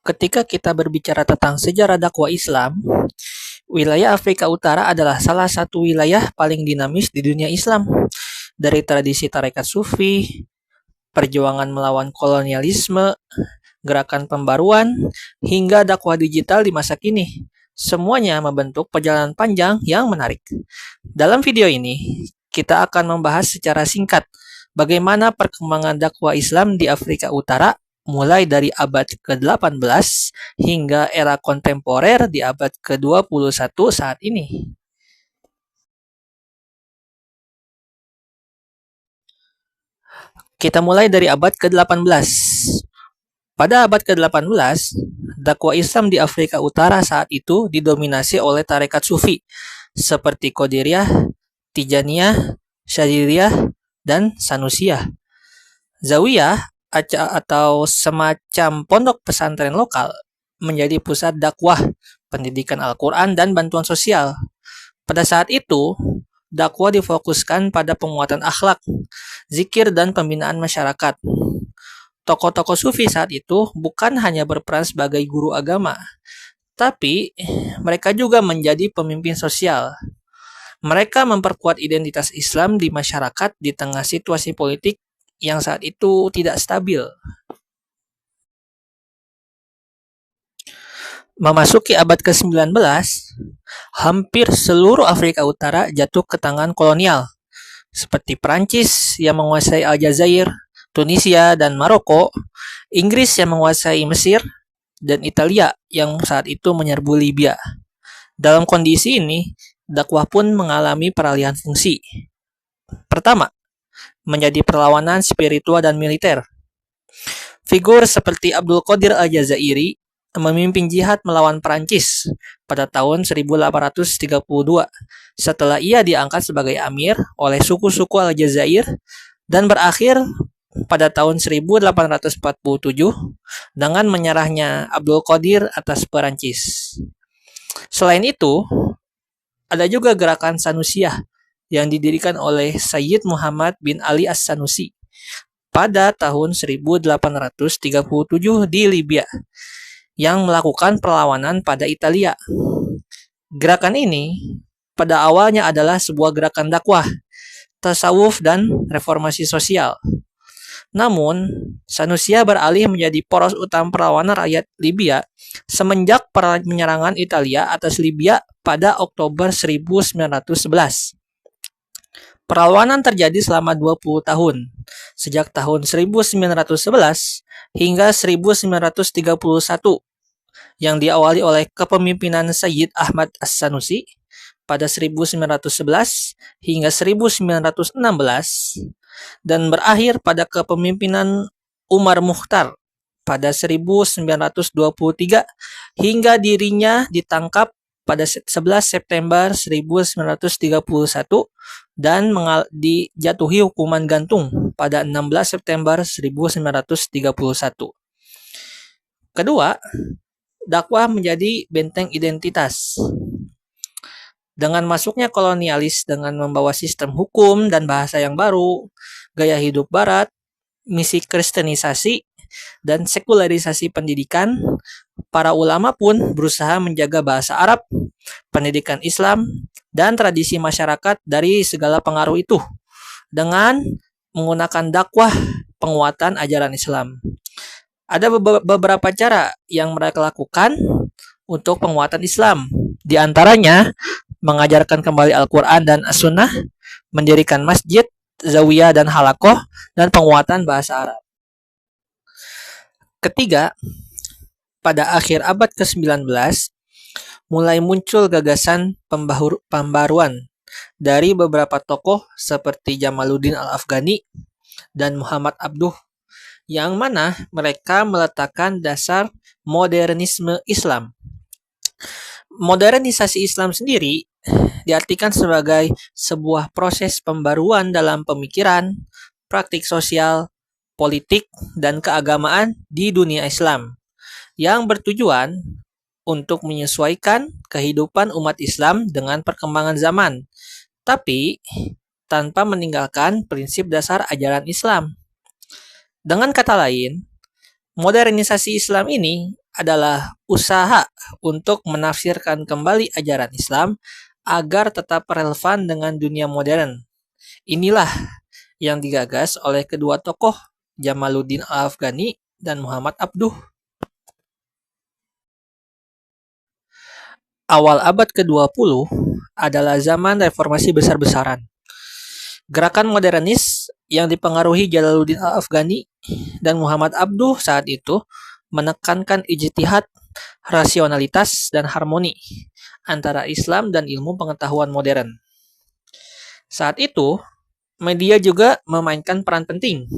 Ketika kita berbicara tentang sejarah dakwah Islam, wilayah Afrika Utara adalah salah satu wilayah paling dinamis di dunia Islam. Dari tradisi tarekat sufi, perjuangan melawan kolonialisme, gerakan pembaruan, hingga dakwah digital di masa kini. Semuanya membentuk perjalanan panjang yang menarik. Dalam video ini, kita akan membahas secara singkat bagaimana perkembangan dakwah Islam di Afrika Utara mulai dari abad ke-18 hingga era kontemporer di abad ke-21 saat ini. Kita mulai dari abad ke-18. Pada abad ke-18, dakwah Islam di Afrika Utara saat itu didominasi oleh tarekat sufi seperti Qadiriyah, Tijaniyah, Syadziliyah, dan Sanusiyah. Zawiyah atau semacam pondok pesantren lokal menjadi pusat dakwah, pendidikan Al-Quran, dan bantuan sosial. Pada saat itu, dakwah difokuskan pada penguatan akhlak, zikir, dan pembinaan masyarakat. Tokoh-tokoh sufi saat itu bukan hanya berperan sebagai guru agama, tapi mereka juga menjadi pemimpin sosial. Mereka memperkuat identitas Islam di masyarakat di tengah situasi politik yang saat itu tidak stabil. Memasuki abad ke-19, hampir seluruh Afrika Utara jatuh ke tangan kolonial, seperti Prancis yang menguasai Aljazair, Tunisia, dan Maroko, Inggris yang menguasai Mesir, dan Italia yang saat itu menyerbu Libya. Dalam kondisi ini, dakwah pun mengalami peralihan fungsi. Pertama, menjadi perlawanan spiritual dan militer. Figur seperti Abdul Qadir Al-Jazairi memimpin jihad melawan Perancis pada tahun 1832 setelah ia diangkat sebagai amir oleh suku-suku Aljazair dan berakhir pada tahun 1847 dengan menyerahnya Abdul Qadir atas Perancis. Selain itu, ada juga gerakan Sanusiyah yang didirikan oleh Sayyid Muhammad bin Ali As-Sanusi pada tahun 1837 di Libya yang melakukan perlawanan pada Italia. Gerakan ini pada awalnya adalah sebuah gerakan dakwah, tasawuf, dan reformasi sosial. Namun, Sanusiyah beralih menjadi poros utama perlawanan rakyat Libya semenjak penyerangan Italia atas Libya pada Oktober 1911. Perlawanan terjadi selama 20 tahun, sejak tahun 1911 hingga 1931, yang diawali oleh kepemimpinan Sayyid Ahmad As-Sanusi pada 1911 hingga 1916 dan berakhir pada kepemimpinan Umar Mukhtar pada 1923 hingga dirinya ditangkap pada 11 September 1931 dan dijatuhi hukuman gantung pada 16 September 1931. Kedua, dakwah menjadi benteng identitas. Dengan masuknya kolonialis dengan membawa sistem hukum dan bahasa yang baru, gaya hidup barat, misi kristenisasi, dan sekularisasi pendidikan, para ulama pun berusaha menjaga bahasa Arab, pendidikan Islam, dan tradisi masyarakat dari segala pengaruh itu dengan menggunakan dakwah penguatan ajaran Islam. Ada beberapa cara yang mereka lakukan untuk penguatan Islam. Di antaranya, mengajarkan kembali Al-Quran dan As-Sunnah, mendirikan masjid, zawiyah, dan halakoh, dan penguatan bahasa Arab. Ketiga, pada akhir abad ke-19, mulai muncul gagasan pembaruan dari beberapa tokoh seperti Jamaluddin Al-Afghani dan Muhammad Abduh, yang mana mereka meletakkan dasar modernisme Islam. Modernisasi Islam sendiri diartikan sebagai sebuah proses pembaruan dalam pemikiran, praktik sosial, politik, dan keagamaan di dunia Islam yang bertujuan untuk menyesuaikan kehidupan umat Islam dengan perkembangan zaman, tapi tanpa meninggalkan prinsip dasar ajaran Islam. Dengan kata lain, modernisasi Islam ini adalah usaha untuk menafsirkan kembali ajaran Islam agar tetap relevan dengan dunia modern. Inilah yang digagas oleh kedua tokoh, Jamaluddin Al-Afghani dan Muhammad Abduh. Awal abad ke-20 adalah zaman reformasi besar-besaran. Gerakan modernis yang dipengaruhi Jalaluddin Al-Afghani dan Muhammad Abduh saat itu menekankan ijtihad, rasionalitas, dan harmoni antara Islam dan ilmu pengetahuan modern. Saat itu, media juga memainkan peran penting.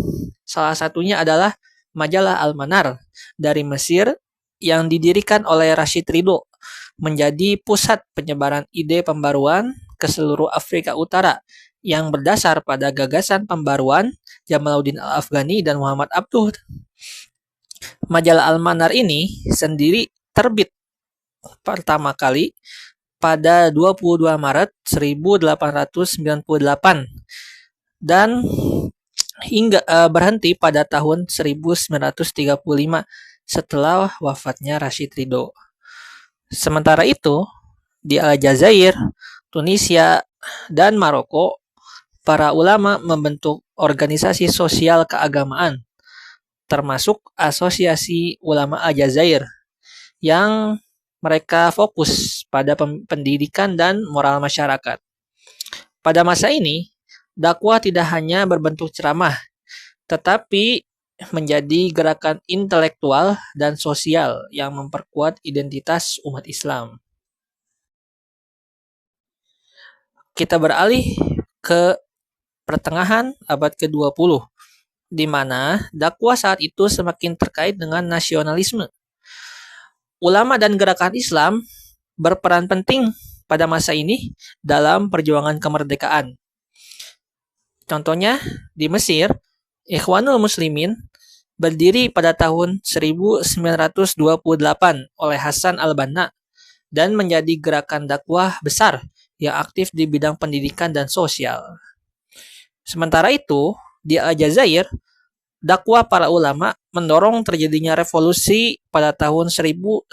Salah satunya adalah majalah Al-Manar dari Mesir yang didirikan oleh Rashid Ridho menjadi pusat penyebaran ide pembaruan ke seluruh Afrika Utara yang berdasar pada gagasan pembaruan Jamaluddin Al-Afghani dan Muhammad Abduh. Majalah Al-Manar ini sendiri terbit pertama kali pada 22 Maret 1898 dan hingga berhenti pada tahun 1935 setelah wafatnya Rashid Ridho. Sementara itu, di Aljazair, Tunisia, dan Maroko, para ulama membentuk organisasi sosial keagamaan, termasuk Asosiasi Ulama Aljazair, yang mereka fokus pada pendidikan dan moral masyarakat. Pada masa ini, dakwah tidak hanya berbentuk ceramah, tetapi menjadi gerakan intelektual dan sosial yang memperkuat identitas umat Islam. Kita beralih ke pertengahan abad ke-20, di mana dakwah saat itu semakin terkait dengan nasionalisme. Ulama dan gerakan Islam berperan penting pada masa ini dalam perjuangan kemerdekaan. Contohnya, di Mesir, Ikhwanul Muslimin berdiri pada tahun 1928 oleh Hasan al-Banna dan menjadi gerakan dakwah besar yang aktif di bidang pendidikan dan sosial. Sementara itu, di Aljazair, dakwah para ulama mendorong terjadinya revolusi pada tahun 1954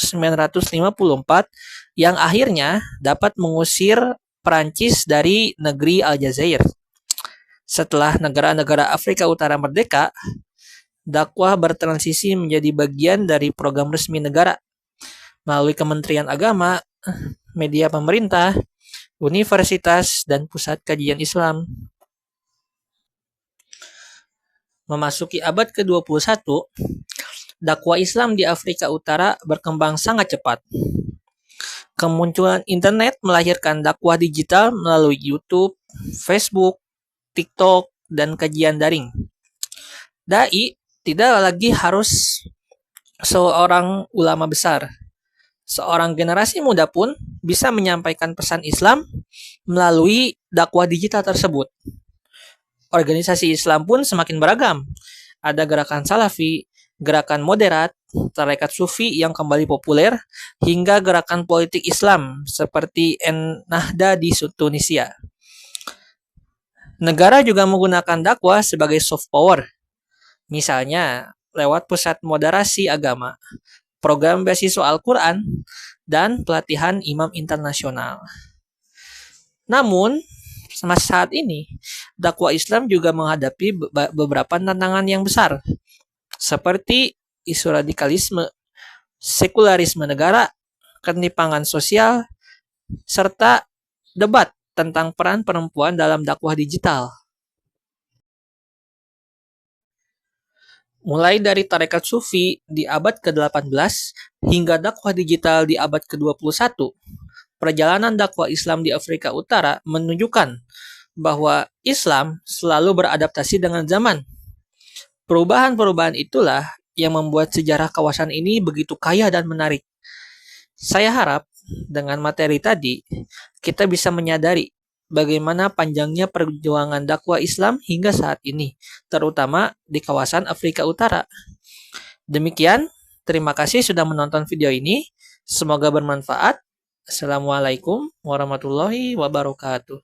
yang akhirnya dapat mengusir Perancis dari negeri Aljazair. Setelah negara-negara Afrika Utara merdeka, dakwah bertransisi menjadi bagian dari program resmi negara melalui Kementerian Agama, media pemerintah, universitas, dan pusat kajian Islam. Memasuki abad ke-21, dakwah Islam di Afrika Utara berkembang sangat cepat. Kemunculan internet melahirkan dakwah digital melalui YouTube, Facebook, TikTok, dan kajian daring. Dai tidak lagi harus seorang ulama besar. Seorang generasi muda pun bisa menyampaikan pesan Islam melalui dakwah digital tersebut. Organisasi Islam pun semakin beragam. Ada gerakan Salafi, gerakan moderat, tarekat Sufi yang kembali populer, hingga gerakan politik Islam seperti Ennahda di Tunisia. Negara juga menggunakan dakwah sebagai soft power, misalnya lewat pusat moderasi agama, program beasiswa Al-Quran, dan pelatihan imam internasional. Namun, saat ini, dakwah Islam juga menghadapi beberapa tantangan yang besar, seperti isu radikalisme, sekularisme negara, ketimpangan sosial, serta debat tentang peran perempuan dalam dakwah digital. Mulai dari tarekat Sufi di abad ke-18 hingga dakwah digital di abad ke-21, perjalanan dakwah Islam di Afrika Utara menunjukkan bahwa Islam selalu beradaptasi dengan zaman. Perubahan-perubahan itulah yang membuat sejarah kawasan ini begitu kaya dan menarik. Saya harap dengan materi tadi, kita bisa menyadari bagaimana panjangnya perjuangan dakwah Islam hingga saat ini, terutama di kawasan Afrika Utara. Demikian, terima kasih sudah menonton video ini. Semoga bermanfaat. Assalamualaikum warahmatullahi wabarakatuh.